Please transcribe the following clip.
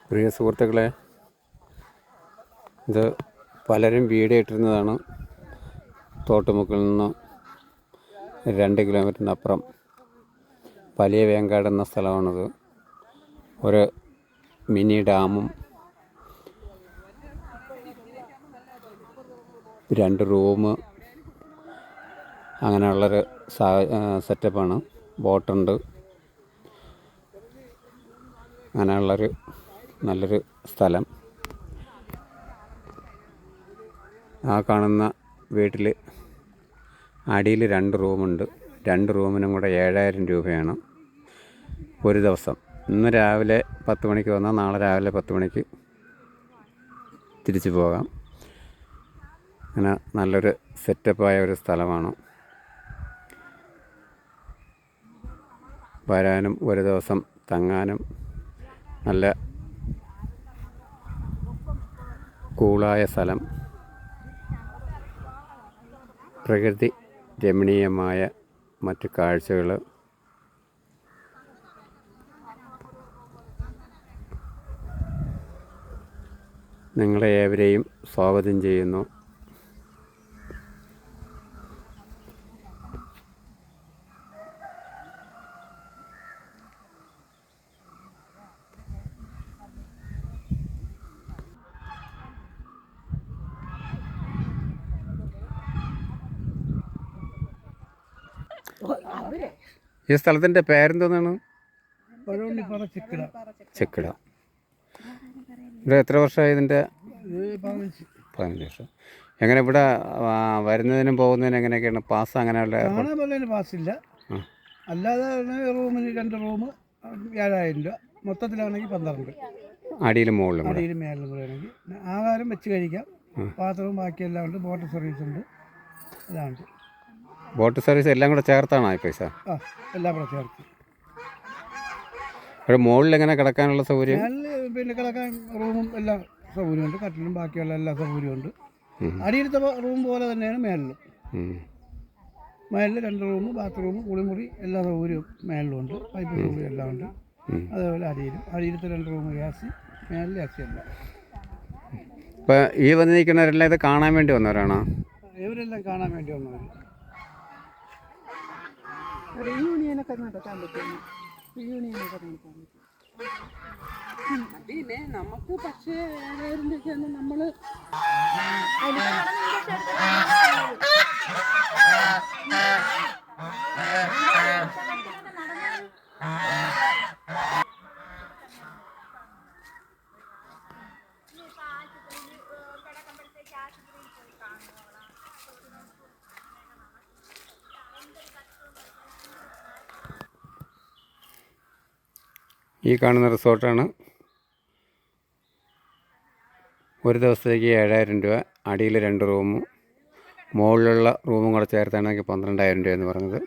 പ്രിയ സുഹൃത്തുക്കളെ, ഇത് പലരും വീഡിയോ ഇട്ടിരുന്നതാണ്. തോട്ടുമുക്കിൽ നിന്ന് 2 കിലോമീറ്ററിനപ്പുറം വലിയ വേങ്കാട് എന്ന സ്ഥലമാണിത്. ഒരു മിനി ഡാമും 2 റൂം അങ്ങനെയുള്ളൊരു സെറ്റപ്പാണ്. ബോട്ടുണ്ട്. അങ്ങനെയുള്ളൊരു നല്ലൊരു സ്ഥലം. ആ കാണുന്ന വീട്ടിൽ അടിയിൽ 2 റൂമുണ്ട്. 2 റൂമിനും കൂടെ 7000 രൂപയാണ് ഒരു ദിവസം. ഇന്ന് രാവിലെ 10 മണിക്ക് വന്നാൽ നാളെ രാവിലെ 10 മണിക്ക് തിരിച്ചു പോകാം. അങ്ങനെ നല്ലൊരു സെറ്റപ്പായ ഒരു സ്ഥലമാണ്. വരാനും ഒരു ദിവസം തങ്ങാനും നല്ല കൂളായ സ്ഥലം. പ്രകൃതി രമണീയമായ മറ്റ് കാഴ്ചകൾ. നിങ്ങളെ ഏവരെയും സ്വാഗതം ചെയ്യുന്നു. ഈ സ്ഥലത്തിൻ്റെ പേരെന്തോന്നാണ്? ചെക്കിട. ഇവിടെ എത്ര വർഷമായി ഇതിൻ്റെ? 15 വർഷം. എങ്ങനെ ഇവിടെ വരുന്നതിനും പോകുന്നതിനും എങ്ങനെയൊക്കെയാണ് പാസ്? അങ്ങനെയുള്ള പാസ്സില്ല. അല്ലാതെ റൂമിന് 2 റൂം 7000 രൂപ, മൊത്തത്തിലാണെങ്കിൽ 12. അടിയിലും മുകളിലും മേളിലും കൂടെ ആണെങ്കിൽ ആഹാരം വെച്ച് കഴിക്കാം. പാത്രവും ബാക്കിയെല്ലാം ഉണ്ട്. ബോട്ട് സർവീസ് ഉണ്ട്. എല്ലാം ഉണ്ട്. ബോട്ട് സർവീസ് എല്ലാം കൂടെ ചേർത്താണോ ഈ പൈസ? എല്ലാം കൂടെ ചേർത്ത്. ഇവിടെ മുകളിൽ എങ്ങനെ കിടക്കാനുള്ള സൗകര്യം? പിന്നെ കിടക്കാൻ റൂമും എല്ലാ സൗകര്യമുണ്ട്. കട്ടിലും ബാക്കിയുള്ള എല്ലാ സൗകര്യമുണ്ട്. അടിയിലത്തെ റൂം പോലെ തന്നെയാണ് മേളിലും. മേളിൽ 2 റൂം, ബാത്റൂം, കുളിമുറി എല്ലാ സൗകര്യവും മേളിലുണ്ട്. പൈപ്പ് സൗകര്യം എല്ലാം ഉണ്ട്. അതേപോലെ അടിയിലത്തെ 2 റൂം AC, മേളിൽ AC അല്ല. ഇപ്പം ഈ വന്ന് നിൽക്കുന്നവരെല്ലാം ഇത് കാണാൻ വേണ്ടി വന്നവരാണോ? ഇവരെല്ലാം കാണാൻ വേണ്ടി വന്നവർ. യൂണിയനൊക്കെ നടത്താൻ പറ്റും. യൂണിയനൊക്കെ നടത്താൻ പറ്റും. പിന്നെ നമുക്ക് പക്ഷേ 7000 രൂപയ്ക്കൊന്നും നമ്മൾ ഈ കാണുന്ന റിസോർട്ടാണ്. ഒരു ദിവസത്തേക്ക് 7000 രൂപ. അടിയിൽ 2 റൂമും മുകളിലുള്ള റൂമും കൂടെ ചേർത്താണെങ്കിൽ 12000 രൂപ എന്ന് പറഞ്ഞത്.